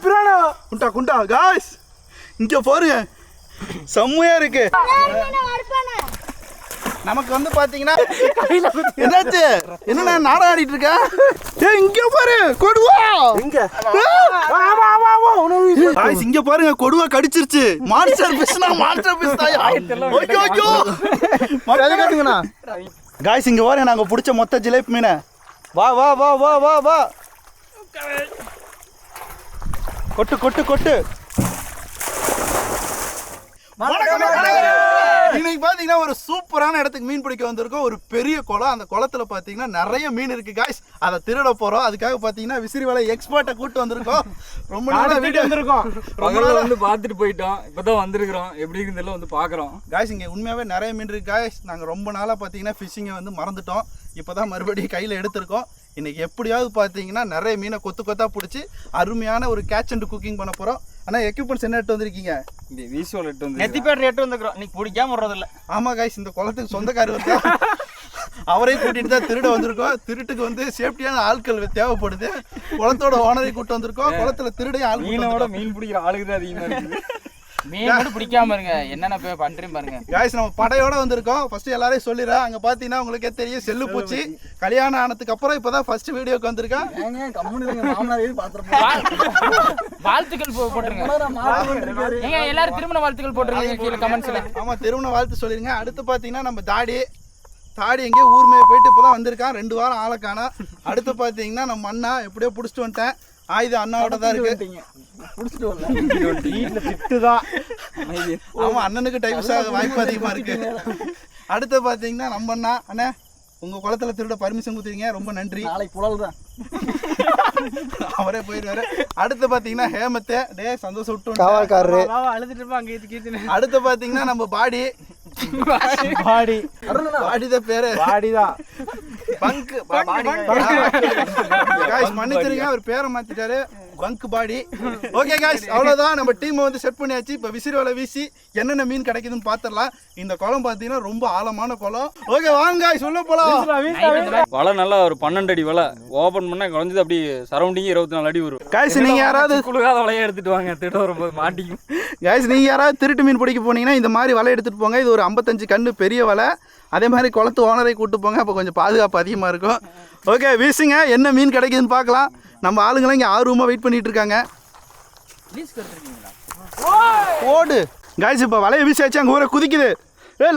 பிரானா குண்டா குண்டா காய்ஸ் இங்க பாருங்க செம்மையா இருக்கு. நமக்கு வந்து பாத்தீங்கன்னா என்னாச்சு என்ன நாடகம் ஆடிட்டு இருக்க? இங்க பாரு கொடுவா இங்க பாருங்க கொடுவா கடிச்சிருச்சு. மான்ஸ்டர் ஃபிஷ்னா மான்ஸ்டர் ஃபிஷ் தான். ஐயோ காய்ஸ் இங்க பாருங்க நாங்க பிடிச்ச மொத்த ஜிலேபி மீனை. வா வா வா வா வா வா கொட்டு கொட்டு கொட்டு. இன்னைக்கு பாத்தீங்கன்னா ஒரு சூப்பரான இடத்துக்கு மீன் பிடிக்க வந்திருக்கோம். ஒரு பெரிய குளம். அந்த குளத்துல பாத்தீங்கன்னா நிறைய மீன் இருக்கு காய்ஸ். அதை திருட போறோம். அதுக்காக பாத்தீங்கன்னா விசிறி வலை எக்ஸ்பர்ட்டை கூட்டு வந்திருக்கோம். ரொம்ப நாளா வீடியோ வந்திருக்கோம். ரொம்ப நாளா வந்து பாத்துட்டு போயிட்டோம். இப்பதான் வந்திருக்கிறோம். எப்படி இருக்குன்னு வந்து பாக்குறோம் காய்ஸ். இங்க உண்மையாவே நிறைய மீன் இருக்கு காய்ஸ். நாங்க ரொம்ப நாளா பாத்தீங்கன்னா ஃபிஷிங்கை வந்து மறந்துட்டோம். இப்பதான் மறுபடியும் கையில எடுத்திருக்கோம். இன்னைக்கு எப்படியாவது பாத்தீங்கன்னா நிறைய மீனை கொத்து கொத்தா பிடிச்சி அருமையான ஒரு கேட்ச் அண்ட் குக்கிங் பண்ண போறோம். ஆனா எக்யூப்மெண்ட்ஸ் என்ன எடுத்து வந்திருக்கீங்க? இந்த வீசுவல் எடுத்து வந்து நெத்திப்பேட் எடுத்து வந்துக்கிறோம். இன்னைக்கு பிடிக்காம வர்றதில்ல. ஆமா காய்ஸ் இந்த குளத்துக்கு சொந்தக்காரர் வந்து அவரே கூட்டிட்டு தான் திருட வந்திருக்கோம். திருட்டுக்கு வந்து சேஃப்டியான ஆட்கள் தேவைப்படுது. குளத்தோட ஓனரை கூட்டு வந்திருக்கோம். குளத்துல திருடைய ஆள் மீனோட மீன் பிடிக்கிற ஆளுக்கு தான் அதிகமா இருக்கு. மீன் மட்டும் பிடிக்காம இருங்க. என்னென்ன போய் பண்றேன் பாருங்க காய்ஸ். நம்ம படையோட வந்திருக்கோம். ஃபர்ஸ்ட் எல்லாரையும் சொல்லிடுறேன். அங்க பாத்தீங்கன்னா உங்களுக்கே தெரியும் செல்லு பூச்சி கல்யாணம் ஆனதுக்கு அப்புறம் இப்பதான் ஃபர்ஸ்ட் வீடியோக்கு வந்திருக்கேன். வாழ்த்துக்கள் போட்டுருங்க. நீங்க எல்லாரும் திருமண வாழ்த்துக்கள் போட்டுருங்க கீழே கமெண்ட்ஸ்ல. ஆமா திருமண வாழ்த்து சொல்லிருங்க. அடுத்து பாத்தீங்கன்னா நம்ம தாடி எங்கேயோ ஊர்மையை போயிட்டு இப்பதான் வந்திருக்கான். 2 வாரம் ஆளை காணோம். அடுத்து பாத்தீங்கன்னா நம்ம அண்ணா எப்படியோ புடிச்சிட்டு வந்துட்டேன். ஆயுதம் அண்ணாவோட தான் இருக்கு. ஆமா அண்ணனுக்கு டைப்ஸ் ஆக வாய்ப்பு அதிகமா இருக்கு. அடுத்து பாத்தீங்கன்னா நம்ம அண்ணா அண்ணா உங்க குளத்துல திருட பர்மிஷன் கொடுத்துருங்க. ரொம்ப நன்றி. நாளைக்கு புலல் தான் அவரே போயிடுவாரு. அடுத்து பாத்தீங்கன்னா ஹேமத்தே டே சந்தோஷம் விட்டு அழுதுட்டு இருப்பா அங்கே. அடுத்து பாத்தீங்கன்னா நம்ம பாடி தான் பேரு பாடிதான் மன்னிச்சிருங்க அவர் பேரை மாத்திட்டாரு. பங்க் பாடி. ஓகே காய்ஸ் அவ்வளவுதான். நம்ம டீம் வந்து செட் பண்ணியாச்சு. இப்ப விசிறி வலை வீசி என்னென்ன மீன் கிடைக்குதுன்னு பாத்திரலாம். இந்த குளம் பாத்தீங்கன்னா ரொம்ப ஆழமான குளம். ஓகே வாங்க காய்ஸ் உள்ள போலாம். வலை நல்லா ஒரு 12 அடி வலை ஓபன் பண்ணா குறைஞ்சது அப்படி சரௌண்டிங் 24 அடி வரும். காய்ஸ் நீங்க யாராவது குளுகாத வலையை எடுத்துட்டு வாங்க. திட்ட வரும்போது மாட்டிக்கும். காய்ஸ் நீங்க யாராவது திருட்டு மீன் பிடிக்க போனீங்கன்னா இந்த மாதிரி வலை எடுத்துட்டு போங்க. இது ஒரு 55 கண்ணு பெரிய வலை. அதே மாதிரி குளத்து ஓனரை கூட்டு போங்க. அப்போ கொஞ்சம் பாதுகாப்பு அதிகமாக இருக்கும். ஓகே வீசுங்க என்ன மீன் கிடைக்குதுன்னு பார்க்கலாம். நம்ம ஆளுங்களாம் இங்கே ஆர்வமாக வெயிட் பண்ணிட்டு இருக்காங்க. ஓடு காய்ஸ் இப்போ வலையை வீசியாச்சு. அங்கே ஊரை குதிக்குது.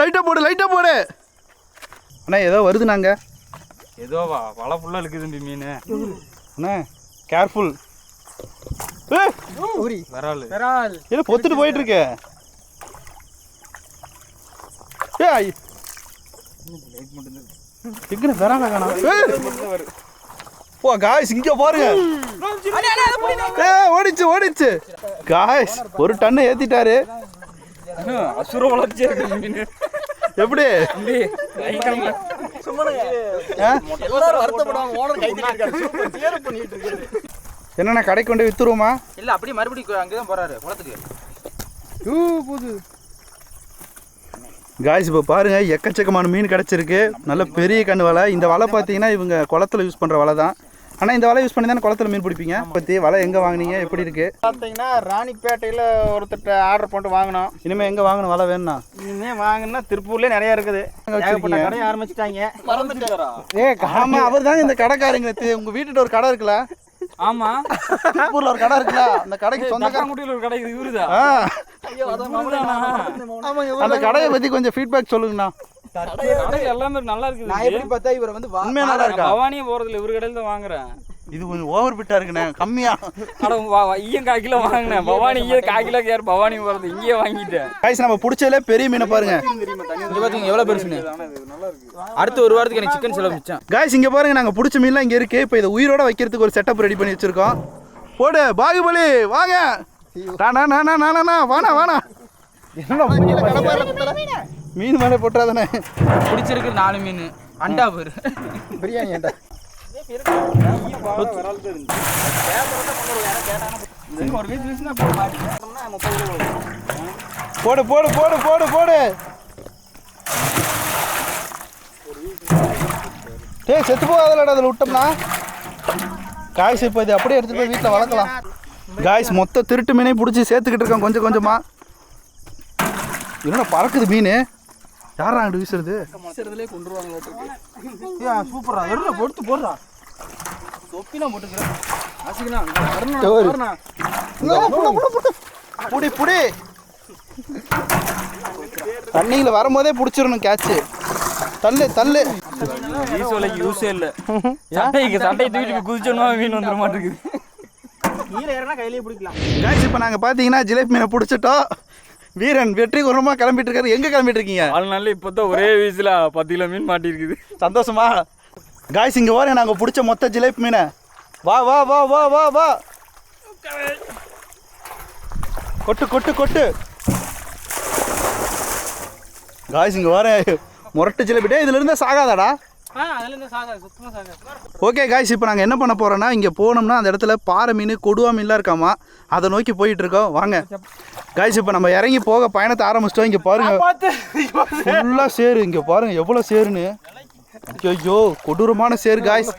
லைட்டாக போடு அண்ணா ஏதோ வருது. நாங்கள் ஏதோ வலை ஃபுல்லாக இருக்குது மீன். அண்ணா கேர்ஃபுல். வரால் இல்லை பொத்துட்டு போயிட்டு இருக்கு. காய்ஸ் இங்க பாருங்க. ஓடிச்சு காய்ஸ். 1 டன் ஏத்திட்டாரு. அசுர வளர்ச்சி இருக்கு. எப்படி என்னன்னா கடைக்கு கொண்டு வித்துருவோமா? இல்ல அப்படியே மறுபடியும் அங்கதான் போறாரு குளத்துக்கு. போகுது காய்ஸ். இப்போ பாருங்கள் எக்கச்சக்கமான மீன் கிடச்சிருக்கு. நல்ல பெரிய கண்ணு வலை. இந்த வலை பார்த்தீங்கன்னா இவங்க குளத்தில் யூஸ் பண்ணுற வலை தான். ஆனால் இந்த வலை யூஸ் பண்ணி தானே குளத்தில் மீன் பிடிப்பீங்க. பற்றி வலை எங்கே வாங்கினீங்க எப்படி இருக்குது? பார்த்தீங்கன்னா ராணிப்பேட்டையில் ஒருத்தட்ட ஆர்டர் போட்டு வாங்கினோம். இனிமேல் எங்கே வாங்கணும் வலை வேணும்னா? இனிமேல் வாங்கினா திருப்பூர்லேயே நிறையா இருக்குது. கடையை ஆரம்பிச்சிட்டாங்க. ஆமாம் அவர் தாங்க இந்த கடைக்காரங்க. உங்கள் வீட்டுகிட்ட ஒரு கடை இருக்குல்ல? ஆமா திருப்பூர்ல ஒரு கடை இருக்குல்ல? அந்த கடைக்கு சொந்தக்காரங்குடியில ஒரு கடை இவருதா? அந்த கடையை பத்தி கொஞ்சம் ஃபீட்பேக் சொல்லுங்கண்ணா. எல்லாமே நல்லா இருக்குது. நான் எப்படி பார்த்தா இவரை வந்து உண்மையா நல்லா இருக்கா? பவானியே போறதில்ல இவரு கடையில தான் வாங்குறேன். இது கொஞ்சம் ஓவர் பிட்டா இருக்குண்ணே. கம்மியா ஈயம் 1/4 கிலோ வாங்கினேன். பவானி ஈயம் 1/4 கிலோ யார் பவானி போறது இங்கேயே வாங்கிட்டேன். காய்ஸ் நம்ம பிடிச்சதுல பெரிய மீனை பாருங்க. இங்க பாத்தீங்க எவ்வளவு பெருசுன்னு. அடுத்த 1 வாரத்துக்கு எனக்கு சிக்கன் செலவு மிச்சம். காய்ஸ் இங்க பாருங்க நாங்க பிடிச்ச மீன்லாம் இங்க இருக்கு. இப்போ இதை உயிரோட வைக்கிறதுக்கு ஒரு செட்டப் ரெடி பண்ணி வச்சிருக்கோம். போடு பாகுபலி வாங்க. வானா மீன் மேலே போட்டாதானே பிடிச்சிருக்கு. 4 மீன் அண்டா பேரு பிரியாணி அண்டா. போடு போடு போடு போடு போடு. செத்து போகாதலடா அதில் விட்டோம்னா. காய்ச்சி இப்போ இது அப்படியே எடுத்துட்டு போய் வீட்டில் வளர்க்கலாம். காய்ஸ் மொத்த திருட்டு மீனையும் பிடிச்சி சேர்த்துக்கிட்டு இருக்கோம் கொஞ்சம் கொஞ்சமா. என்னடா பறக்குது மீன், யாரா அங்கிட்டு வீசுறது? சூப்பரா எருளை பொறுத்து போடுறா, தொப்பிலாம் போட்டுக்கிறேன். புடி புடி, தண்ணியில் வரும்போதே பிடிச்சிடணும் கேட்சு. தள்ளு தள்ளு. ஈசோலைக்கு யூஸே இல்லை. சட்டையை தூக்கிட்டு குதிச்சோன்னா மீன் வந்துட மாட்டேங்குது. நீல ஏறனா கையிலேயே பிடிக்கலாம். காய்ஸ் இப்போ நாங்கள் பார்த்தீங்கன்னா ஜிலேபி மீனை பிடிச்சிட்டோம். வீரன் வெற்றி குரமாக கிளம்பிட்டு இருக்காரு. எங்கே கிளம்பிட்டு இருக்கீங்க? 4 நாள் இப்போ தான் ஒரே வீசில் 10 கிலோ மீன் மாட்டிருக்குது. சந்தோஷமா? காய்ஸ் இங்கே வர நாங்கள் பிடிச்ச மொத்த ஜிலேபி மீனை. வா வா வா வா வா வா, கொட்டு கொட்டு கொட்டு. காய்ஸ் இங்கே வர முரட்டு ஜிலேபிட்டே இதில் இருந்தால் சாகாதாடா? ஓகே காய்ஸ், இப்போ நாங்கள் என்ன பண்ண போகிறோன்னா, இங்கே போனோம்னா அந்த இடத்துல பாறை மீன் கொடுவா மீன்லாம் இருக்காமா, அதை நோக்கி போயிட்டுருக்கோம். வாங்க காய்ஸ், இப்போ நம்ம இறங்கி போக பயணத்தை ஆரம்பிச்சிட்டோம். இங்கே பாருங்கள் ஃபுல்லாக சேரு, இங்கே பாருங்கள் எவ்வளோ சேருன்னு. ஐயோ கொடூரமான சேரு காய்ஸ்,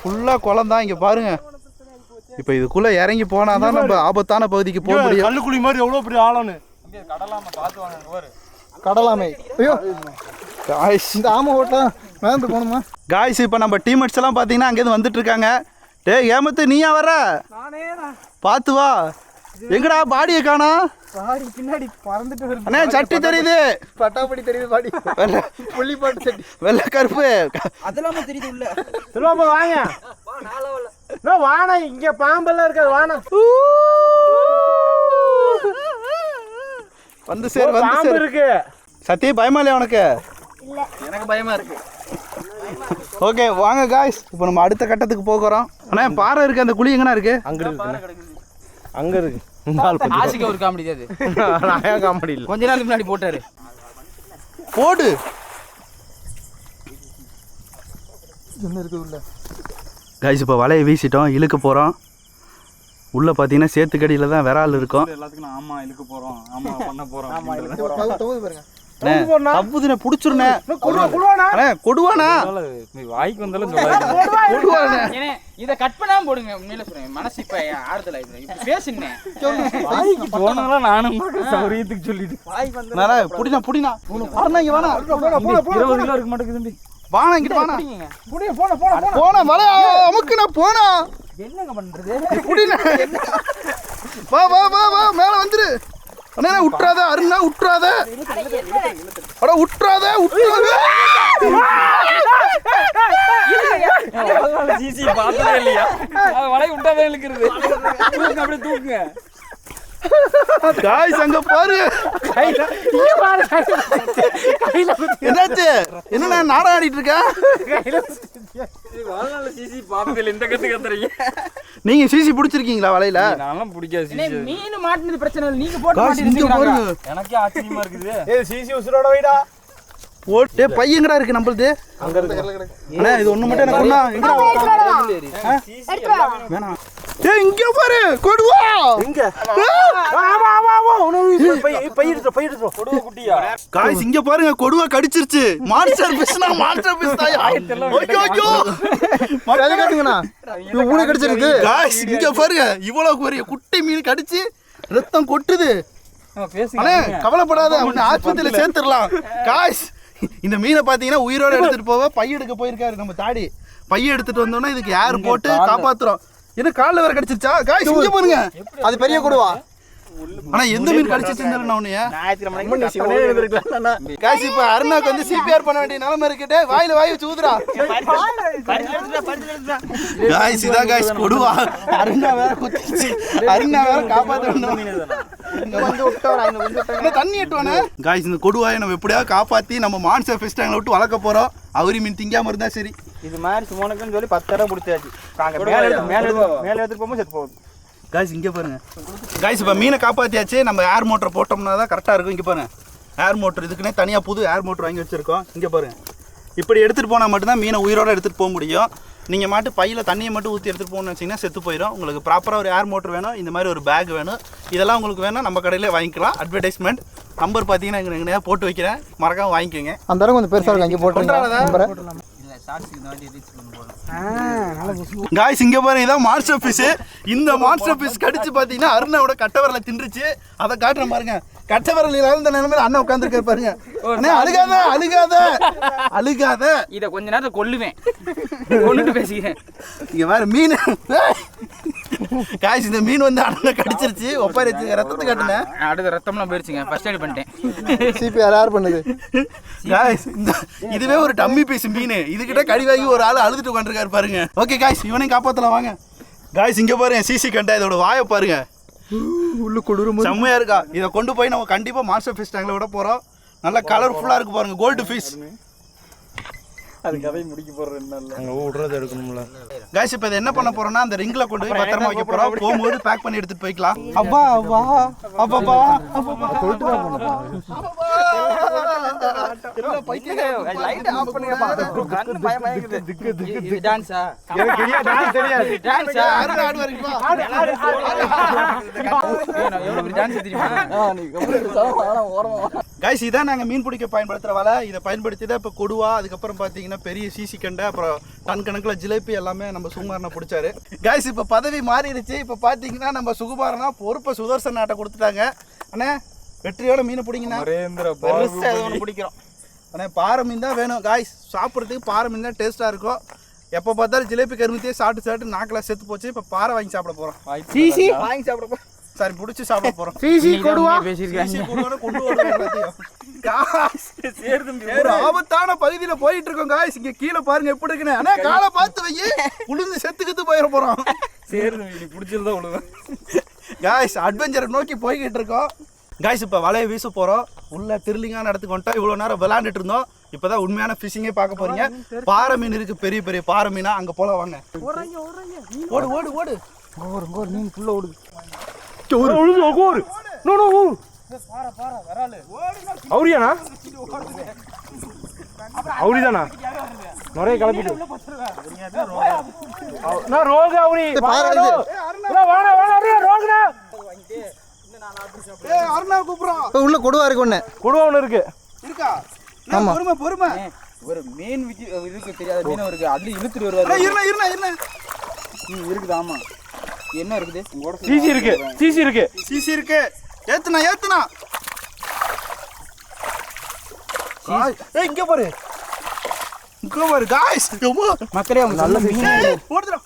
ஃபுல்லாக குளம் தான். இங்கே பாருங்கள், இப்போ இதுக்குள்ளே இறங்கி போனால் தான் நம்ம ஆபத்தான பகுதிக்கு போக முடியும். கல்லுக்குழி மாதிரி எவ்வளோ பெரிய ஆளானு கடலாமை. ஐயோ காய்ஸ், இந்த ஆமை ஓட்டலாம் வேந்து போகணுமா? காய்ஸ் இப்போ நம்ம டீம்மேட்ஸ் எல்லாம் பார்த்தீங்கன்னா அங்கேருந்து வந்துட்டு இருக்காங்க. டேய் ஏமத்து, நீயா வர? பார்த்து வா. எங்கடா பாடியை காணா? பாடி பின்னாடி பறந்துட்டு வருது. அண்ணே சட்டி தெரியுது, பட்டாப்படி தெரியுது, பாடி வெள்ளை புள்ளி பாட்டு சட்டி வெள்ளை கருப்பு அதெல்லாம் தெரியுது உள்ள. செல்வாப்பா வாங்க. வானா இங்க பாம்பெல்லாம் இருக்காது, வானா வந்து சேர் வந்து பாம்பு சேர் இருக்கு. சத்தி பயமா இல்லையா உனக்கு? எனக்கு பயமா இருக்கு. ஓகே வாங்க காய்ஸ், இப்போ நம்ம அடுத்த கட்டத்துக்கு போகிறோம். அண்ணா பாறை இருக்கு, அந்த குழி எங்கண்ணா இருக்கு? அங்க இருக்கு, அங்க இருக்கு. ஆசிக்க ஒரு காமெடி அது. நான் காமெடி இல்ல, கொஞ்ச நாளுக்கு முன்னாடி போட்டாரு. போடு. என்ன இருக்கு உள்ள? காய்ஸ் இப்போ வலையை வீசிட்டோம், இழுக்க போகிறோம். உள்ளே பார்த்தீங்கன்னா சேத்துக்கடியில் தான் விரால் இருக்கும். எல்லாத்துக்கும் நான் ஆமா இழுக்க போகிறோம், ஆமா பண்ண போகிறோம். பாருங்க தப்புதுனே பிடிச்சிருண்ணே. கொடுவானா? வாய்க்கு வந்தாலும் கொடுவானே. இதை கட் பண்ணாம போடுங்க. உண்மையில சொல்றேன், மனசு இப்ப ஆறுதல் ஆயிடுச்சு. பேசுங்க போனாலும் நானும் சௌரியத்துக்கு சொல்லிட்டு புடினா புடினா பாருங்க. இங்க வேணா 20 கிலோ இருக்க மாட்டேங்குது. வாணா இங்கிட்டு வாணா. போன போனா வலை அமுக்குனா போனா. என்னங்க பண்றது? புடினா வா வா வா வா, மேல வந்துரு. அண்ணா உட்றாத, அருணா உட்றாத. அட உட்றாத உட்றாத. சிசி பார்த்ததே இல்லையா? வலை விட்டாதான் இழுக்கிறது. தூக்குங்க, அப்படியே தூக்குங்க. காய்ஸ் அங்க பாரு. என்னாச்சு? என்ன நாடகம் ஆடிட்டு இருக்க? சிசி பார்த்ததில்லை, இந்த கத்து கத்துறீங்க. நீங்க சிசி பிடிச்சிருக்கீங்களா வலையில? நானும் பிடிக்காது சிசி. மீன் மாட்டினது பிரச்சனை இல்லை, நீங்க போட்டு காய்ஸ் இங்க பாருங்க. எனக்கே ஆச்சரியமா இருக்குது. ஏய் சிசி உசுரோட வைடா. போட்டே பையங்கடா இருக்கு நம்மளுது. அங்க இருக்கு. அண்ணா இது ஒண்ணு மட்டும் எனக்கு கொண்டா. எங்கடா வேணாம். டேய் இங்க பாரு, கொடுவா. எங்க? ஆமா ஆமா ஆமா, உனக்கு பை எடுத்து கொடுவ குட்டியா? காய்ஸ் இங்க பாருங்க, கொடுவா கடிச்சிருச்சு. மான்ஸ்டர் ஃபிஷ்னா மான்ஸ்டர் ஃபிஷ் தாயா. ஐயோ ஐயோ அது கேட்டுங்கண்ணா, இது ஊனே கடிச்சிருக்கு. காய்ஸ் இங்க பாருங்க, இவ்வளவு பெரிய குட்டி மீன் கடிச்சு ரத்தம் கொட்டுது. அண்ணே கவலைப்படாத, உன்னை ஆஸ்பத்திரியில சேர்த்துடலாம். காய்ஸ் இந்த மீனை பார்த்தீங்கன்னா உயிரோட எடுத்துட்டு போக பை எடுக்க போயிருக்காரு நம்ம தாடி. பைய எடுத்துட்டு வந்தோம்னா இதுக்கு ஏர் போட்டு காப்பாத்துறோம். என்ன காலில் வேற கடிச்சிருச்சா? காய்ஸ் இங்க பாருங்க, அது பெரிய கொடுவா. ஆனா எந்த மீன் கடிச்சிருச்சுன்னு உன்னைய காய்ஸ் இப்ப அருணாக்கு வந்து சிபிஆர் பண்ண வேண்டிய நிலைமை இருக்குட்டு. வாயில வாய் வச்சு ஊதுறா. காய்ஸ் இதான் காய்ஸ் கொடுவா. அருணா வேற குத்திச்சு, அருணா வேற காப்பாத்தணும். தண்ணி எட்டுவானே. காய்ஸ் இந்த கொடுவாயை நம்ம எப்படியாவது காப்பாத்தி நம்ம மான்ஸ்டர் ஃபிஷ் டேங்க்ல விட்டு வளர்க்க போறோம். அவரி மீன் திங்காம இருந்தா சரி. இது மாதிரி சுமனுக்குன்னு சொல்லி 10 தடவை பிடிச்சாச்சு. மேல எடுத்துட்டு போகும்போது செத்து போகுது. காய்ஸ் இங்கே பாருங்க. காய்ஸ் இப்போ மீனை காப்பாற்றியாச்சு. நம்ம ஏர் மோட்டர் போட்டோம்னா தான் கரெக்டாக இருக்கும். இங்கே பாருங்க, ஏர் மோட்டர் இதுக்குன்னே தனியாக புது ஏர் மோட்டர் வாங்கி வச்சுருக்கோம். இங்கே பாருங்க, இப்படி எடுத்துகிட்டு போனால் மட்டும்தான் மீனை உயிரோடு எடுத்துகிட்டு போக முடியும். நீங்கள் மாட்டு பையில் தண்ணியை மட்டும் ஊற்றி எடுத்துகிட்டு போகணும்னு வச்சிங்கன்னா செத்து போயிடும். உங்களுக்கு ப்ராப்பராக ஒரு ஏர் மோட்டர் வேணும், இந்த மாதிரி ஒரு பேக் வேணும். இதெல்லாம் உங்களுக்கு வேணும், நம்ம கடையிலே வாங்கிக்கலாம். அட்வர்டைஸ்மெண்ட் நம்பர் பார்த்தீங்கன்னா எங்கே போட்டு வைக்கிறேன், மறக்காமல் வாங்கிக்கோங்க. அந்த இடம் கொஞ்சம் பெருசாக இருக்கு, அங்கே போட்டுருங்க. காய்ஸ் இங்க பாருங்க இதான் மான்ஸ்டர் ஃபிஷ். இந்த மான்ஸ்டர் ஃபிஷ் கடிச்சு பாத்தீங்கன்னா அருணாவோட கட்டை விரலை தின்றுச்சு. அதை காட்டுறேன் பாருங்க. கட்டை விரல் இல்லாத நிலைமையில அண்ணன் உட்காந்துருக்காரு பாருங்க. அண்ணே அழுகாத அழுகாத அழுகாத. இதை கொஞ்ச நேரத்தை கொல்லுவேன். கொண்டுட்டு பேசிக்கிறேன். இங்க வேற மீன். காய்ஸ் இந்த மீன் வந்து அண்ணனை கடிச்சிருச்சு. ஒப்பாரிச்சு ரத்தத்தை காட்டுனேன். அடுத்த ரத்தம்லாம் போயிடுச்சுங்க. ஃபர்ஸ்ட் எய்ட் பண்ணிட்டேன். சிபிஆர் யார் பண்ணுது? காய்ஸ் இதுவே ஒரு டம்மி பீஸ் மீன். இதுகிட்ட கடி வாங்கி ஒரு ஆள் அழுதுட்டு உட்காந்துருக்காரு பாருங்க. ஓகே காய்ஸ் இவனையும் காப்பாத்தலாம் வாங்க. காய்ஸ் இங்க பாருங்க சிசி கண்டா இதோட வாயை பாருங்க. உள்ள குளிரும் செம்மையா இருக்கா. இதை கொண்டு போய் நம்ம கண்டிப்பா மாஸ்டர் ஃபிஷ் டேங்க்ல விட போறோம். நல்லா கலர்ஃபுல்லா இருக்கு பாருங்க. Goldfish. அது கதையை முடிக்க போற என்ன அங்க ஓடுறது எடுக்கணும்ல. गाइस இப்போ என்ன பண்ண போறோம்னா அந்த ரிங்ல கொண்டு போய் பத்திரமா வைக்க போறோம். போகும்போது பேக் பண்ணி எடுத்துட்டு போய்க்கலாம். அப்பா அப்பா அப்பா அப்பா சொல்லிட்டு தான் போறோம். என்ன பைத்தியங்க லைட் ஆஃப் பண்ணுங்கப்பா. கண்ணு பயமா இருக்குது. இது டான்ஸா? எனக்கு தெரியாது டான்ஸ் தெரியாது. டான்ஸா? ஆடு ஆடு வரீங்களா? எவ்வளவு பெரிய டான்ஸ் தெரியுமா? நீ கம்ப்ளீட் ஓரமா. गाइस இதான் நாங்க மீன் பிடிக்க பயன்படுத்துற வலை. இத பயன்படுத்தி தான் இப்ப கொடுவா அதுக்கு அப்புறம் பாத்தீங்கன்னா பெரிய சிசி கண்டை அப்புறம் டன் கணக்குல ஜிலேபி எல்லாமே நம்ம சுகுமாரனா பிடிச்சாரு. गाइस இப்ப பதவி மாறிடுச்சு. இப்ப பாத்தீங்கன்னா நம்ம சுகுமாரனா பொறுப்பை சுதர்சன் நாட்ட கொடுத்துட்டாங்க. அண்ணே வெற்றியோட மீனை பிடிங்கண்ணா. பெருசா ஏதோ ஒன்று பிடிக்கிறோம். அண்ணே பாறை மீன் தான் வேணும். गाइस சாப்பிட்றதுக்கு பாறை மீன் தான் டேஸ்டா இருக்கும். எப்போ பார்த்தாலும் ஜிலேபி கருமத்தையே சாப்பிட்டு நாக்கில் செத்து போச்சு. இப்போ பாறை வாங்கி சாப்பிட போறோம். சிசி வாங்கி சாப்பிட போறோம். சரி பிடிச்சி சாப்பிட போறோம். சிசி கொடுவா ஒரு ஆபத்தான பகுதியில போயிட்டு இருக்கோம். गाइस இங்க கீழே பாருங்க எப்படி இருக்குன்னு. அண்ணா காலை பார்த்து வை. உளுந்து செத்துக்கிட்டு போயிட போறோம். சேர்ந்து நீ பிடிச்சிருந்தா உழுவேன். गाइस அட்வென்ச்சரை நோக்கி போய்கிட்டு இருக்கோம். गाइस இப்போ வலையை வீச போறோம். உள்ள திருலிங்கான இடத்துக்கு வந்துட்டோம். இவ்வளோ நேரம் விளையாண்டுட்டு இருந்தோம். இப்போதான் உண்மையான ஃபிஷிங்கே பார்க்க போறீங்க. பாறை மீன் இருக்கு பெரிய பெரிய பாறை மீனா. அங்கே போல வாங்க. ஓடு ஓடு ஓடு. ஒரு மீன் ஃபுல்லாக ஓடுது. அவுரியானா அவுரிதானா நிறைய கிளப்பிட்டு ரோகு அவுரி உள்ள கொடுவா இருக்கு. ஒண்ணு கொடுவா ஒண்ணு இருக்கு. இருக்கா? பொறுமை பொறுமை. ஒரு மீன் இருக்கு தெரியாத மீன் இருக்கு. அதுல இழுத்துட்டு வருவாரு. இருக்குது. ஆமா என்ன இருக்குது? சிசி இருக்கு. சிசி இருக்கு. சிசி இருக்கு. ஏத்துனா ஏத்துனா. ஏய் இங்க பாரு. இங்க பாரு गाइस. மக்களே அவங்க நல்ல மீன் ஓடுதுடா.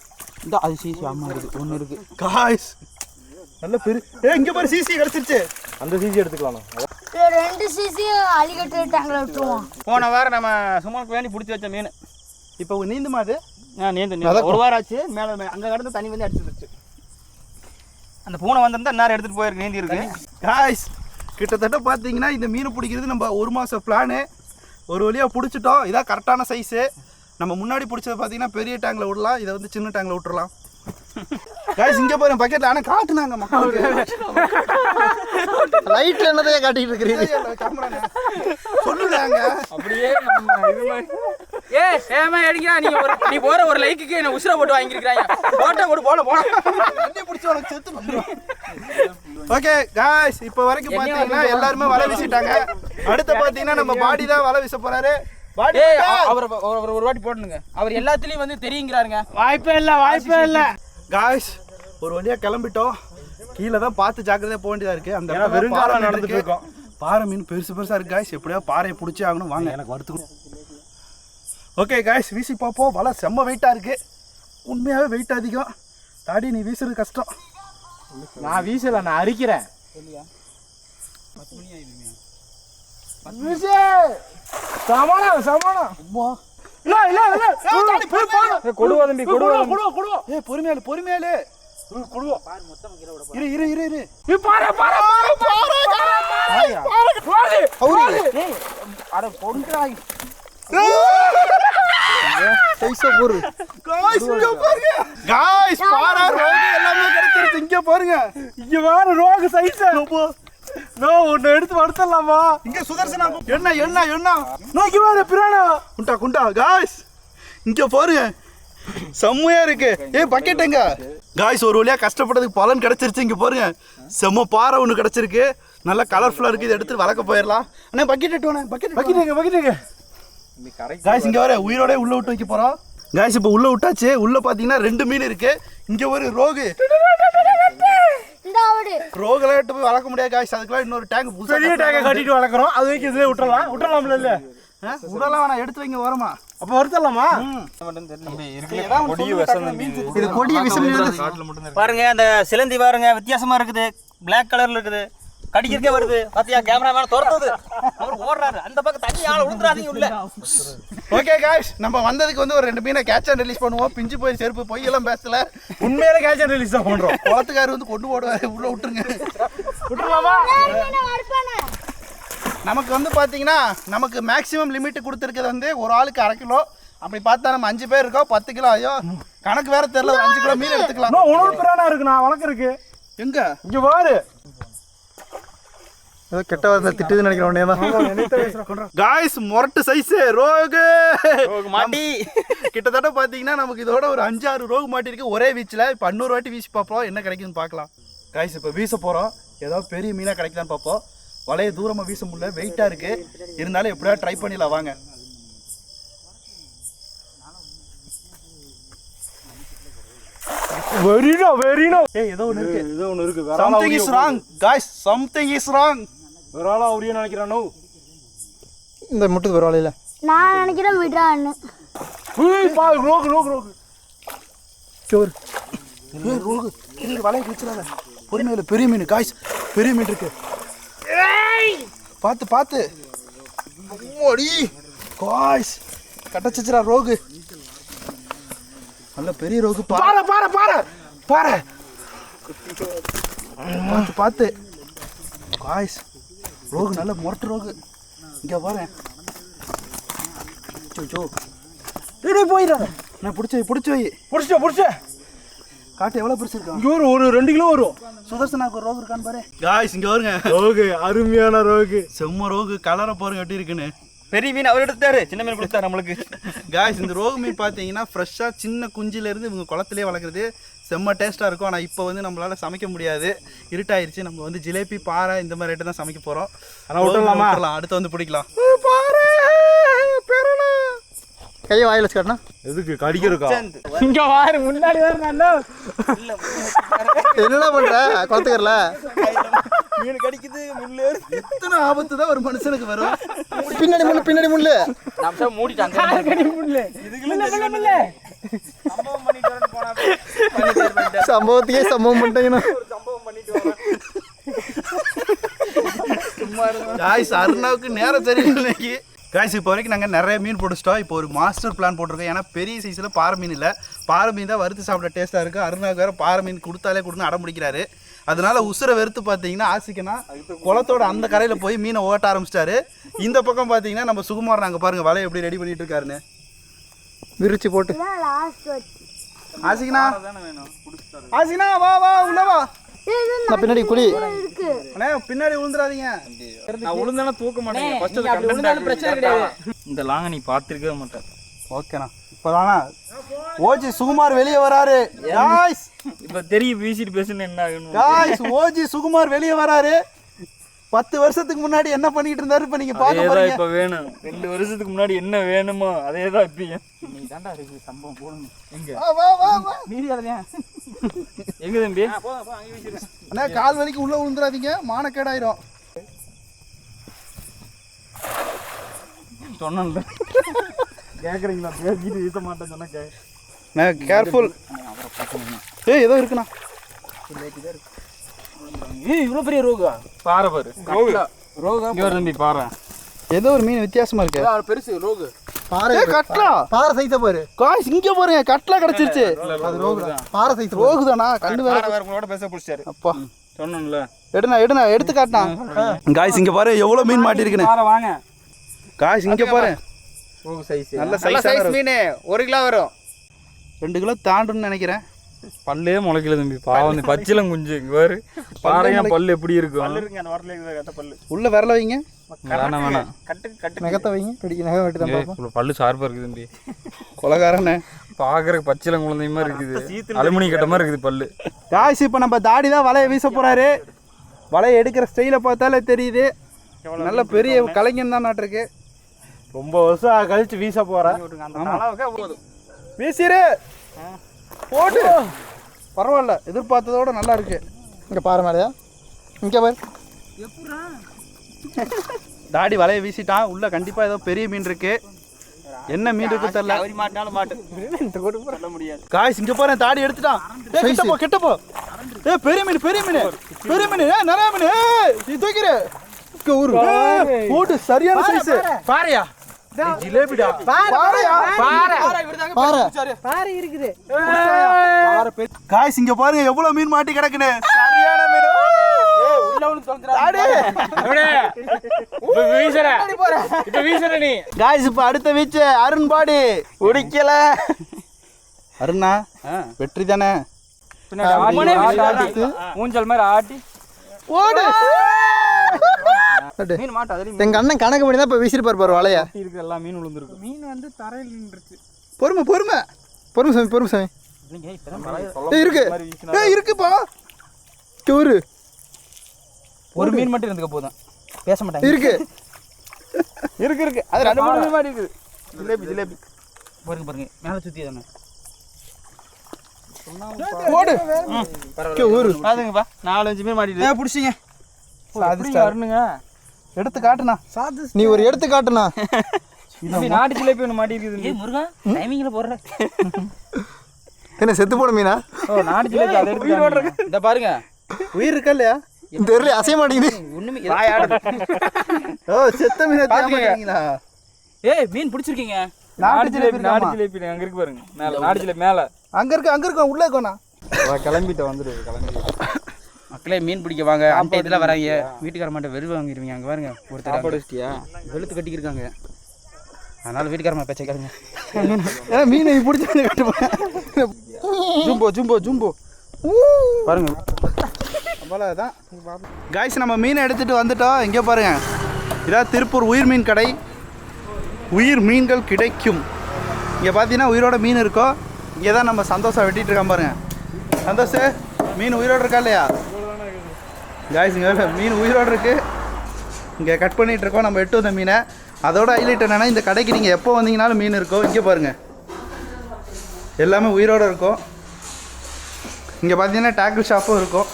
இந்த அது சிசி ஆமா இருக்கு. ஒன்னு இருக்கு. गाइस நல்ல பெரிய. ஏய் இங்க பாரு சிசி கிடைச்சிருச்சு. அந்த சிசி எடுத்துக்கலாம். ரெண்டு சிசி அலிகேட்டர் டேங்க்ல விட்டுருவோம். போன வாரம் நம்ம சும்மாக்கு வேண்டி பிடிச்சி வச்ச மீன் இப்போ நீந்துமா அது? நீந்து ஒரு வாரம் ஆச்சு. மேலே அங்கே கடந்து தண்ணி வந்து அடிச்சிருச்சு. அந்த பூனை வந்திருந்தா நேரம் எடுத்துகிட்டு போயிருக்கு. நீந்தி இருக்கு. गाइस கிட்டத்தட்ட பார்த்தீங்கன்னா இந்த மீன் பிடிக்கிறது நம்ம ஒரு மாதம் பிளானு. ஒரு வழியாக பிடிச்சிட்டோம். இதான் கரெக்டான சைஸு. நம்ம முன்னாடி பிடிச்சது பார்த்தீங்கன்னா பெரிய டேங்கில் விடலாம். இதை வந்து சின்ன டேங்கில் விட்டுறலாம். गाइस இங்கே பாருங்க பக்கெட்டில். ஆனால் காட்டுனாங்க மக்களுக்கு. லைட்டில் என்னதையே காட்டிட்டு இருக்கிறீங்க சொல்லுங்க. அப்படியே ஏமா அடிக்கிறா நீ போற ஒரு லைக்குக்கு என்ன உசுர போட்டு வாங்கிருக்காங்க. போட்டா போடு போல போல தண்ணி பிடிச்சி உனக்கு செத்து வந்துடும். ஓகே गाइस இப்போ வரைக்கும் பார்த்தீங்கன்னா எல்லாருமே வலை வீசிட்டாங்க. அடுத்து பார்த்தீங்கன்னா நம்ம பாடி தான் வலை வீச போறாரு. பாடி அவர் ஒரு வாட்டி போடணுங்க. அவர் எல்லாத்துலயும் வந்து தெரியுங்கிறாருங்க. வாய்ப்பே இல்ல. गाइस ஒரு வழியாக கிளம்பிட்டோம். கீழே தான் பார்த்து ஜாக்கிரதையாக போக வேண்டியதாக இருக்குது. அந்த வெறுங்காலம் நடந்துட்டு இருக்கோம். பாறை மீன் பெருசு பெருசாக இருக்குது गाइस. எப்படியா பாறையை பிடிச்சி ஆகணும். வாங்க எனக்கு வறுத்துக்கணும். ஓகே गाइस வீசி பார்ப்போம். வலை செம்ம வெயிட்டாக இருக்குது. உண்மையாகவே வெயிட் அதிகம். தாடி நீ வீசுறது கஷ்டம். நான் வீசல, நான் அரிக்கிறேன். பொறுமையாலே இங்க பாருங்க. இங்க வேற ரோகு சைஸ். ஒன்னு எடுத்து வடுத்தலாமா? இங்க சுதர்சனா என்ன என்ன என்ன நோக்கி வர பிரானா குண்டா குண்டா. गाइस இங்க பாருங்க செம்மையா இருக்கு. பக்கெட் எங்க? गाइस ஒரு வழியா கஷ்டப்பட்டதுக்கு பலன் கிடைச்சிருச்சு. இங்க பாருங்க செம்ம பாறை ஒன்று கிடைச்சிருக்கு. நல்லா கலர்ஃபுல்லா இருக்கு. இதை எடுத்து வளர்க்க போயிடலாம். அண்ணா பக்கெட் எட்டுவானே. பக்கெட் பக்கெட் காய்ஸ் இங்கே வர உயிரோட உள்ள விட்டு வைக்க போகிறோம். காய்ஸ் இப்போ உள்ள விட்டாச்சு. உள்ள பார்த்தீங்கன்னா 2 மீன் இருக்கு. இங்கே ஒரு ரோகு. ரோகெல்லாம் எடுத்து போய் வளர்க்க முடியாது காய்ஸ். அதுக்கெல்லாம் இன்னொரு டேங்க் பெரிய டேங்கை கட்டிட்டு வளர்க்குறோம். அது வரைக்கும் இதுலேயே விட்டுறலாம்ல இல்லை உடலாம் வேணாம், எடுத்து வைங்க ஓரமா. அப்போ வருத்தலாமா? இது கொடிய விஷம் பாருங்க அந்த சிலந்தி பாருங்க வித்தியாசமா இருக்குது. பிளாக் கலர்ல இருக்குது. கடிக்கிறதே வருது. பாத்தியா கேமராமேன் துரத்துது. அவர் ஓடுறாரு. அந்த பக்கம் தண்ணி ஆள விழுந்துறாதீங்க உள்ள. ஓகே காய்ஸ், நம்ம வந்ததுக்கு வந்து ஒரு 2 மீனை கேட்ச் அண்ட் ரிலீஸ் பண்ணுவோம். பிஞ்சு போய் செருப்பு பொய் எல்லாம் பேசல. உண்மையிலே கேட்ச் அண்ட் ரிலீஸ் தான் பண்றோம். குளத்துக்காரர் வந்து கொண்டு போடுவாரு. உள்ள விட்டுருங்க. விட்டுறலாமா? நமக்கு வந்து பார்த்தீங்கன்னா நமக்கு மேக்ஸிமம் லிமிட் கொடுத்துருக்கிறது வந்து ஒரு ஆளுக்கு 1/2 கிலோ. அப்படி பார்த்தா நம்ம 5 பேர் இருக்கோம். 10 கிலோ. ஐயோ கணக்கு வேற தெரியல. ஒரு 5 கிலோ மீன் எடுத்துக்கலாம். உணவு பிராணா இருக்கு. நான் வளர்க்குறதுக்கு எங்க இங்க பாரு. ஏதோ கெட்ட வார்த்தை திட்டுதுன்னு நினைக்கிறேன். காய்ஸ் மொரட்டு சைஸ் ரோகு மாட்டி கிட்டத்தட்ட பார்த்தீங்கன்னா நமக்கு இதோட ஒரு 5-6 ரோகு மாட்டிருக்கு ஒரே வீச்சில். இப்போ 100 வாட்டி வீசி பார்ப்போம் என்ன கிடைக்குதுன்னு பார்க்கலாம். காய்ஸ் இப்போ வீச போகிறோம். ஏதாவது பெரிய மீனாக கிடைக்குதான்னு பார்ப்போம். வலையை தூரமாக வீச முடியல, வெயிட்டாக இருக்குது. இருந்தாலும் எப்படியா ட்ரை பண்ணிடலாம் வாங்க. வெரினோ ஏய் ஏதோ ஒன்று இருக்கு. ஏதோ ஒன்று இருக்கு. Something is wrong guys, something is wrong. வேற ஆளா உரிய நினைக்கிறானோ. இந்த முட்டுது வேற ஆளையில நான் நினைக்கிறேன் விடுறான்னு. ஏய் பா ரோகு சோறு. ஏய் ரோகு கிட்ட வலையை கிழிச்சறாத. பொறுமையில பெரிய மீன் காய்ஸ். பெரிய மீன் இருக்கு. பார்த்து ஓடி காய்ஸ். கட்டச்சிரா ரோகு. நல்ல பெரிய ரோகு. பாரு பார்த்து காய்ஸ். ரோகு நல்ல மொரட்டு ரோகு. இங்கே பாரு. போயிடாத. நான் பிடிச்சி வை. புடிச்ச காட்டு எவ்வளோ பெருசு இருக்கும். இங்க ஒரு 2 கிலோ வரும். சுதர்சனாக்கு ஒரு ரோகு இருக்கான்னு பாரு. காய்ஸ் இங்கே வருங்க. ரோகு அருமையான ரோகு. செம்ம ரோகு. கலரை பாருங்க எப்படி இருக்குன்னு. பெரிய மீன் அவர் எடுத்தாரு. சின்ன மீன் கொடுத்தாரு நம்மளுக்கு. காய்ஸ் இந்த ரோகு மீன் பார்த்தீங்கன்னா ஃப்ரெஷ்ஷாக சின்ன குஞ்சிலேருந்து இவங்க குளத்துலேயே வளர்க்குறது. செம்ம டேஸ்ட்டாக இருக்கும். ஆனால் இப்போ வந்து நம்மளால் சமைக்க முடியாது. இருட்டாயிருச்சு. நம்ம வந்து ஜிலேபி பாறை இந்த மாதிரி ஐட்டம் தான் சமைக்க போகிறோம். ஆனால் விட்டுடலாமா? அடுத்து வந்து பிடிக்கலாம். கையை வாயில் வச்சு காட்டினா எதுக்கு கடிக்கிறக்கா? இங்க வாரு முன்னாடி வேற நல்லா என்ன பண்ற குளத்துக்கறல மீன் கடிக்குது. முள்ளு எத்தனை ஆபத்து தான் ஒரு மனுஷனுக்கு வரும். பின்னாடி முள்ளு நம்ம மூடிட்டாங்க. முள்ளு இதுக்குள்ள சம்பவம் பண்ணிட்டு வரேன்னு போனா சம்பவத்துக்கே சம்பவம் பண்ணிட்டீங்கன்னா காய்ஸ் அருணாவுக்கு நேரம் தெரியல இன்னைக்கு. காய்ஸ் இப்போ வரைக்கும் நாங்கள் நிறைய மீன் பிடிச்சிட்டோம். இப்போ ஒரு மாஸ்டர் பிளான் போட்டிருக்கோம். ஏன்னா பெரிய சைஸில் பாறை மீன் இல்லை. பாறை மீன் தான் வறுத்து சாப்பிட டேஸ்ட்டாக இருக்குது. அருணாவுக்கு வேறு பாறை மீன் கொடுத்தாலே கொடுங்க அடம் பிடிக்கிறாரு. அதனால உசுரை வெறுத்து பார்த்தீங்கன்னா ஆசிக்கனா குளத்தோட அந்த கரையில் போய் மீனை ஓட்ட ஆரம்பிச்சிட்டாரு. இந்த பக்கம் பார்த்தீங்கன்னா நம்ம சுகுமார் நாங்கள் பாருங்கள் வலையை எப்படி ரெடி பண்ணிட்டு இருக்காருன்னு. விரிச்சு போட்டு ஆசிக்கனா ஆசிக்கனா வா உள்ள வா. நான் பின்னாடி குழி இருக்கு. அண்ணே பின்னாடி விழுந்துடாதீங்க. நான் உளுந்தானே தூக்க மாட்டேன். ஃபர்ஸ்ட் அது உளுந்தானே பிரச்சனை கிடையாது. இந்த லாங்க நீ பாத்துக்கவே மாட்டேன். ஓகேண்ணா இப்போதானா ஓஜி சுகுமார் வெளியே வராரு. காய்ஸ் இப்ப தெரியும் வீசிட்டு பேசுன்னு என்ன ஆகணும். காய்ஸ் ஓஜி சுகுமார் வெளியே வராரு. 10 வருஷத்துக்கு முன்னாடி என்ன பண்ணிட்டு இருந்தாரு இப்ப நீங்க பார்க்க அதேதான் போறீங்க. இப்ப வேணும். 2 வருஷத்துக்கு முன்னாடி என்ன வேணுமோ அதேதான் இப்பயும். நீ தாண்டா இருக்கு சம்பவம் போடுங்க. எங்க வா மீறி அதே எங்க தம்பி? அண்ணா கால் வலிக்கு உள்ள விழுந்துடாதீங்க. மானக்கேடாயிரும். சொன்னேன்ல கேக்குறீங்களா? பேசிட்டு வீச மாட்டேன்னு சொன்னா கேர்ஃபுல். ஏய் ஏதோ இருக்குண்ணா. ஏய் இவ்வளவு பெரிய ரோகா. பாறை பாரு. ரோகா இங்க தம்பி பாறை. ஏதோ ஒரு மீன் வித்தியாசமா இருக்கு. பெருசு ரோகு. பாறை கட்லா. பாறை சைஸ பாரு காய்ஸ் இங்க பாருங்க கட்லா கிடைச்சிருச்சு. அது ரோகு பாறை சைஸ் ரோகுதானா? கண்டு வேற வேற உங்களோட பேச பிடிச்சாரு. அப்பா சொன்னேன்ல. எடுனா எடுத்து காட்டினா. காய்ஸ் இங்க பாரு எவ்வளவு மீன் மாட்டிருக்குன்னு. பாறை வாங்க. காய்ஸ் இங்க பாரு ரோகு சைஸ். நல்ல நல்ல சைஸ் சைஸ் மீன் 1 கிலோ வரும். 2 கிலோ தாண்டுன்னு நினைக்கிறேன். பல்லே முளைக்கல தம்பி. பாவம் பச்சிலம் குஞ்சு இங்க பாரு. பாறையா பல்லு எப்படி இருக்கும்? பல்லு இருக்குங்க அந்த வாரத்துல இருக்குது கட்ட பல்லு. உள்ள விரல வைங்க. வேணாம். கட்டு நகத்தை வைங்க. கடிக்க நகை வெட்டி தான் பார்ப்போம். பல்லு ஷார்ப்பா இருக்குது தம்பி. கொலகாரனே பாக்குறதுக்கு பச்சிலம் குழந்தை மாதிரி இருக்குது. அலுமினி கட்ட மாதிரி இருக்குது பல்லு. காய்ஸ் இப்போ நம்ம தாடி தான் வலையை வீச போறாரு. வலையை எடுக்கிற ஸ்டைலை பார்த்தாலே தெரியுது. நல்ல பெரிய கலைஞன் தான் நாட்டிருக்கு. ரொம்ப வருஷம் கழிச்சு வீச போகிறேன். அந்த அளவுக்கு போதும். வீசிரு போட்டு. பரவாயில்ல, எதிர்பார்த்ததோட நல்லா இருக்கு. இங்கே பாரு மேலையா, இங்கே பாரு. தாடி வலையை வீசிட்டான். உள்ள கண்டிப்பாக ஏதோ பெரிய மீன் இருக்கு. என்ன மீன் இருக்கு தெரியல. அவரி மாட்டினாலும் மாட்டு சொல்ல முடியாது. காய்ஸ் இங்கே போகிறேன், தாடி எடுத்துட்டான். கிட்டப்போ பெரிய மீன் பெரிய மீன் பெரிய மீன். நிறைய மீன். நீ தூக்கிற போட்டு சரியான சைஸ். பாறையா? ஜிலேபிடா. பாரு இருக்குது. காய்ஸ் இங்க பாருங்க எவ்வளவு மீன் மாட்டி கிடக்குன்னு. சரியான மீன். காய்ஸ் இப்ப அடுத்த வீச்சு அருண் பாடி குடிக்கல. அருணா வெற்றி தானே. ஊஞ்சல் மாதிரி ஆட்டி ஓடு. மீன் மாட்டு அதுலயும் எங்கள் அண்ணன் கணக்கு பண்ணி தான் இப்போ வீசிருப்பார் பாரு வலையா. இருக்கு. எல்லாம் மீன் விழுந்துருக்கு. மீன் வந்து தரையில் நின்றுச்சு. பொறுமை பொறுமை பொறுமை சாமி, பொறுமை சாமி. இருக்கு இருக்குப்பா. ஒரு ஒரு மீன் மட்டும் இருந்துக்க போதும், பேச மாட்டாங்க. இருக்கு இருக்கு இருக்கு. அது 2-3 மீன் மாட்டி இருக்குது. ஜிலேபி ஜிலேபி பாருங்க பாருங்க, மேலே சுற்றி தானே. ஓடு. ஒரு பாருங்கப்பா, 4-5 மீன் மாட்டிட்டு பிடிச்சிங்க. வரணுங்க. எடுத்து காட்டுனா. நீ ஒரு எடுத்து காட்டுனா. நாட்டு ஜிலேபி ஒன்று மாட்டி இருக்குது. ஏய் முருகா, டைமிங்கில் போடுற. என்ன செத்து போன மீனா? ஓ, நாட்டு ஜிலேபி அதை எடுத்து இந்த பாருங்க, உயிர் இருக்கா இல்லையா? தெரியல, அசைய மாட்டேங்குது. ஒண்ணுமே ஓ செத்த மீன் பாத்தீங்களா? ஏய் மீன் பிடிச்சிருக்கீங்க. நாட்டு ஜிலேபி. நாட்டு ஜிலேபி அங்க இருக்கு பாருங்க, மேல. நாட்டு ஜிலேபி மேல அங்க இருக்கு உள்ள இருக்கோண்ணா. கிளம்பிட்டு வந்துரு. கிளம்பி மக்களே மீன் பிடிக்க வாங்க. அந்த இதில் வராங்க, வீட்டுக்கார மாட்டை வெறுவு வாங்கிடுவீங்க. அங்கே பாருங்க ஒருத்தர் சாப்பாடு வச்சிட்டியா? வெளுத்து கட்டிக்கிருக்காங்க. அதனால வீட்டுக்காரமா பேச்சை கேளுங்க. ஏன்னா மீனை பிடிச்சி கட்டுப்பேன். ஜூம்போ ஜூம்போ ஜூம்போ பாருங்க. அவ்வளோதான் காய்ஸ், நம்ம மீனை எடுத்துகிட்டு வந்துட்டோம். இங்கே பாருங்க, இதான் திருப்பூர் உயிர் மீன் கடை. உயிர் மீன்கள் கிடைக்கும். இங்கே பார்த்தீங்கன்னா உயிரோட மீன் இருக்கும். இங்கே தான் நம்ம சந்தோஷம் வெட்டிகிட்டு இருக்கான் பாருங்க. சந்தோஷ், மீன் உயிரோடு இருக்கா இல்லையா? காய்ஸ் இங்கே மீன் உயிரோடு இருக்குது. இங்கே கட் பண்ணிகிட்டு இருக்கோம் நம்ம எட்டு வந்த மீனை. அதோட ஹைலைட் என்னென்னா, இந்த கடைக்கு நீங்கள் எப்போ வந்தீங்கனாலும் மீன் இருக்கும். இங்கே பாருங்கள், எல்லாமே உயிரோடு இருக்கும். இங்கே பார்த்தீங்கன்னா டேக்கிள் ஷாப்பும் இருக்கும்.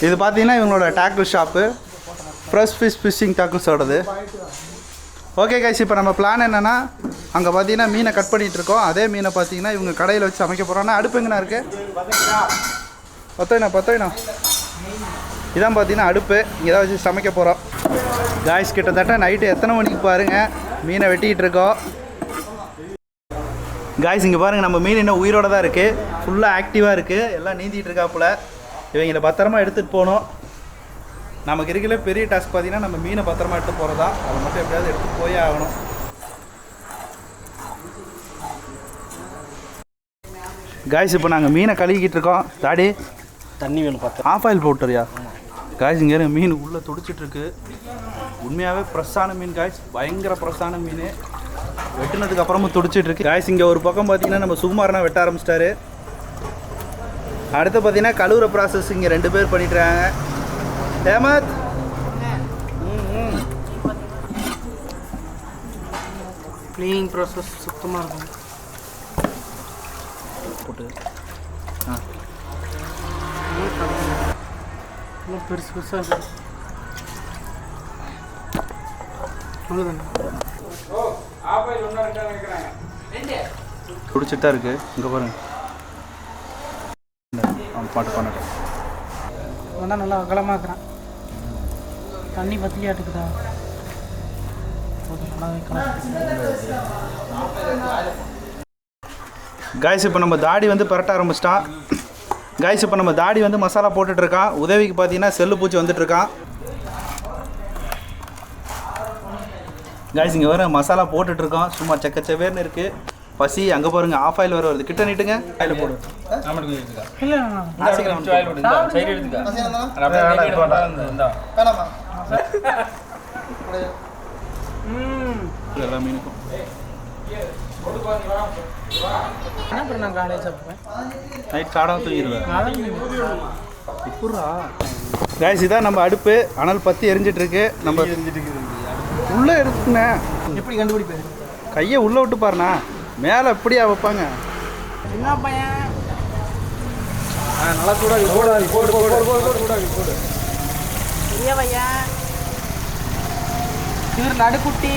இது பார்த்தீங்கன்னா இவங்களோட டேக்கிள் ஷாப்பு, ஃப்ரெஷ் ஃபிஷிங் டேக்கிள்ஸோடது. ஓகே கைஸ், இப்போ நம்ம பிளான் என்னென்னா, அங்கே பார்த்தீங்கன்னா மீனை கட் பண்ணிகிட்டு இருக்கோம். அதே மீனை பார்த்தீங்கன்னா இவங்க கடையில் வச்சு சமைக்க போகிறோன்னா. அடுப்பு எங்கண்ணா இருக்குது? பத்தோயினா இதான் பார்த்தீங்கன்னா அடுப்பு. இங்கே தான் வச்சு சமைக்க போகிறோம். காய்ஸ் கிட்டத்தட்ட நைட்டு எத்தனை மணிக்கு பாருங்கள் மீனை வெட்டிக்கிட்டு இருக்கோம். காய்ஸ் இங்கே பாருங்கள், நம்ம மீன் இன்னும் உயிரோடு தான் இருக்குது. ஃபுல்லாக ஆக்டிவாக இருக்குது. எல்லாம் நீந்திகிட்டு இருக்காப்புல. இவங்களை பத்திரமா எடுத்துகிட்டு போகணும். நமக்கு இருக்கிற பெரிய டாஸ்க் பார்த்தீங்கன்னா நம்ம மீனை பத்திரமா எடுத்து போகிறதா. அதை மட்டும் எப்படியாவது எடுத்து போயே ஆகணும். காய்ஸ் இப்போ நாங்கள் மீனை கழுவிக்கிட்டு இருக்கோம். தாடி தண்ணி வேணும் பார்த்து. Of oil போட்டுறியா? காய்ஸ் இங்கே மீன் உள்ளே துடிச்சிட்ருக்கு. உண்மையாகவே ஃப்ரெஷ்ஷான மீன் காய்ஸ், பயங்கர ஃப்ரெஷ்ஷான மீன். வெட்டினதுக்கு அப்புறமும் துடிச்சிட்ருக்கு. காய்ஸ் இங்கே ஒரு பக்கம் பார்த்தீங்கன்னா நம்ம சுகுமாரனா வெட்ட ஆரம்பிச்சிட்டாரு. அடுத்து பார்த்தீங்கன்னா கழுவுற ப்ராசஸ் இங்கே 2 பேர் பண்ணிட்டுருக்காங்க. ஹேமத் க்ளீனிங் ப்ராசஸ் சுத்தமாக இருக்கும். போட்டு பெருசு பெருசாக அவ்வளோதாங்க. துடிச்சிட்டு தான் இருக்குது. இங்கே பாருங்க, பாட்டு பண்ணட்டும். வந்தால் நல்லா அகலமாக இருக்கிறான். தண்ணி பற்றியாட்டுக்குதா? காய்ஸ் இப்போ நம்ம தாடி வந்து பரட்ட ஆரம்பிச்சிட்டான். காய்ஸ் இப்போ நம்ம தாடி வந்து மசாலா போட்டுட்ருக்கான். உதவிக்கு பார்த்தீங்கன்னா செல்லு பூச்சி வந்துட்டுருக்கான். காய்ஸ் இங்கே வர மசாலா போட்டுட்ருக்கோம். சும்மா செக்கச்சவேர்னு இருக்குது. பசி. அங்கே பாருங்க, ஆஃப் ஆயில் வேறு வருது. கிட்ட நீட்டுங்க. ஆயில் போடு. எல்லா மீனுக்கும் நைட் சாடாம தூங்கிடுவேன். இப்படா காய்ஸ் இதான் நம்ம அடுப்பு அனல் பற்றி எரிஞ்சிட்டு இருக்கு. நம்ம உள்ளே இருக்குண்ணே. எப்படி கண்டுபிடிப்பாரு? கையை உள்ளே விட்டு பாருண்ணா, மேலே எப்படியா வைப்பாங்க? என்ன பையன்? நல்லா சூடாக போடு. பெரிய பையன் இவர் நடுக்குட்டி.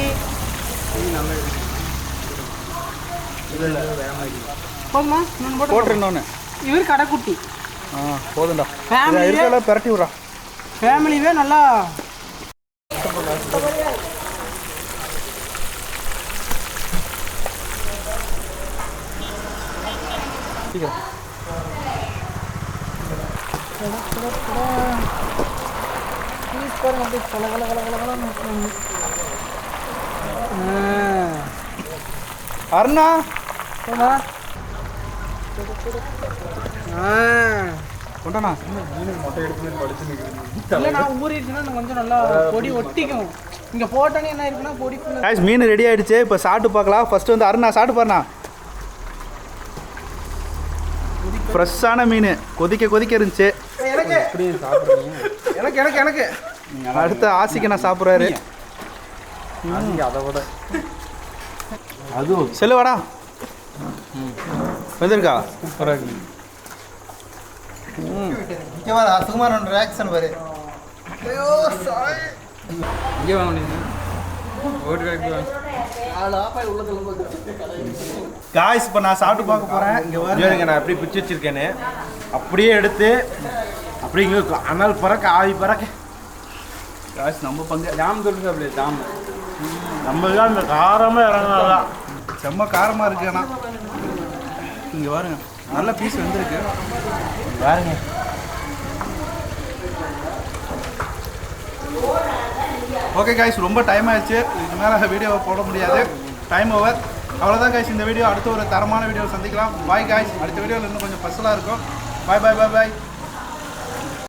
போதுமா? போட்டுரு இன்னொன்று. இவர் கடைக்குட்டி. போதும்டா. Family இருக்கெல்லாம் பிரட்டி விட்றா. ஃபேமிலியே நல்லா அருணா கொண்டாண்ணா. ஊறிடுச்சுன்னா கொஞ்சம் நல்லா பொடி ஒட்டிக்கும். இங்கே போட்டோன்னே என்ன இருக்குன்னா பொடி காய்ஸ் மீன் ரெடி ஆகிடுச்சு. இப்போ சாப்பிட்டு பார்க்கலாம். ஃபஸ்ட்டு வந்து அருணா சாப்பிட்டு பாருண்ணா. ஃப்ரெஷ்ஷான மீன் கொதிக்க இருந்துச்சு. எனக்கு அடுத்து ஆசிக்கு நான் சாப்பிட்றாரு. அதை விட செல்லுவாடா வந்துருக்கா? சூப்பராக இருக்குது. சுகுமாரன் ரியாக்ஷன் பாரு. இங்கே வாங்க முடியுது. ஓட்டு கரெக்ட். காய்ஸ் இப்போ நான் சாப்பிட்டு பார்க்க போகிறேன். இங்கே நான் அப்படியே பிடிச்சி வச்சிருக்கேன்னு அப்படியே எடுத்து அப்படி இங்கே அனல் பறக்க ஆவி பறக்க. காய்ஸ் நம்ம பங்கு ஜாம் தொட்டு அப்படியே ஜாம். நம்ம தான் இந்த காரமாக இறங்கினாதான் செம்ம காரமாக இருக்கு. ஆனால் இங்கே பாருங்க, நல்ல பீஸ் வந்துருக்கு பாருங்க. ஓகே காய்ஸ், ரொம்ப டைம் ஆயிடுச்சு. இதுக்கு மேலே வீடியோவை போட முடியாது. Time over. அவ்வளோதான் காய்ஸ் இந்த வீடியோ. அடுத்த ஒரு தரமான வீடியோவை சந்திக்கலாம். Bye guys. அடுத்த வீடியோவில் இன்னும் கொஞ்சம் ஸ்பெஷலாக இருக்கும். பாய் பாய் பாய் பாய்.